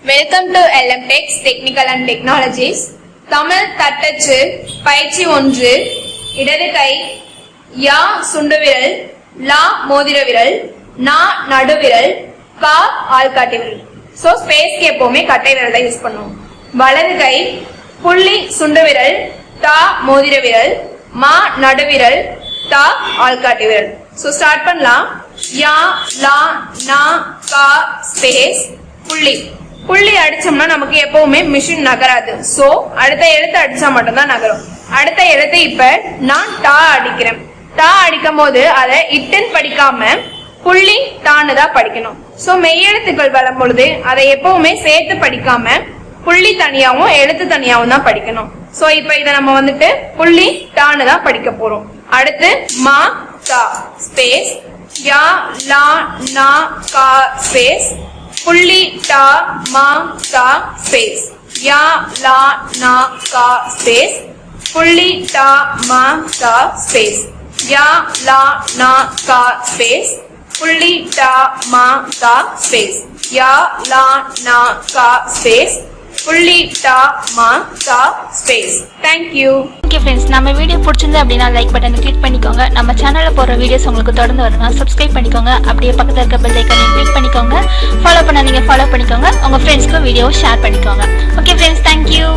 Welcome to LMTech Technical and Technologies. Tamil தட்டச்சு பயிற்சி 1. இடது கை, யா சுண்டுவிரல், லா மோதிர விரல், நா நடுவிரல், கா ஆள்காட்டி விரல். சோ ஸ்பேஸ்க்கு எப்பவுமே கட்டை விரல் தான் யூஸ் பண்ணுவோம். வலது கை, புள்ளி சுண்டுவிரல், தா மோதிர விரல், மா நடுவிரல், தா ஆள்காட்டி விரல். சோ ஸ்டார்ட் பண்ணலாம். யா லா நா கா ஸ்பேஸ் புள்ளி. புள்ளி அடிச்சோம்னா நமக்கு எப்பவுமே மிஷின் நகராது. சோ அடுத்த எழுத்து அடிச்சா மட்டும்தான் நகரும். அடுத்த எழுத்து இப்ப நான் டா அடிக்கிறேன். டா அடிக்கும் போது அதை இட்டுன்னு படிக்காம புள்ளி தான்னு தான் படிக்கணும். சோ மெய்யெழுத்துக்கள் வரும் பொழுது அதை எப்பவுமே சேர்த்து படிக்காம புள்ளி தனியாவும் எழுத்து தனியாவும் தான் படிக்கணும். சோ இப்ப இதை நம்ம வந்துட்டு புள்ளி டான்னு தான் படிக்க போறோம். அடுத்து மா தா ஸ்பேஸ் யா லா நா கா ஸ்பேஸ் புள்ளி டா மா தா ஸ்பேஸ் யா லா நா கா ஸ்பேஸ் புள்ளி டா மா தா ஸ்பேஸ் யா லா நா கா ஸ்பேஸ் புள்ளி டா மா தா ஸ்பேஸ் யா லா நா கா ஸ்பேஸ் புள்ளி டா மா தா space. Thank you. Okay friends, நம்ம வீடியோ பிடிச்சிருந்து அப்படின்னா லைக் பட்டனை கிளிக் பண்ணிக்கோங்க. நம்ம சேனலில் போகிற வீடியோஸ் உங்களுக்கு தொடர்ந்து வரணும் சப்ஸ்கிரைப் பண்ணிக்கோங்க. அப்படியே பக்கத்தில் இருக்க பெல் ஐக்கானையும் கிளிக் பண்ணிக்கோங்க. ஃபாலோ பண்ணாதீங்க, ஃபாலோ பண்ணிக்கோங்க. உங்கள் ஃப்ரெண்ட்ஸ்க்கும் வீடியோவை ஷேர் பண்ணிக்கோங்க. Okay friends, thank you.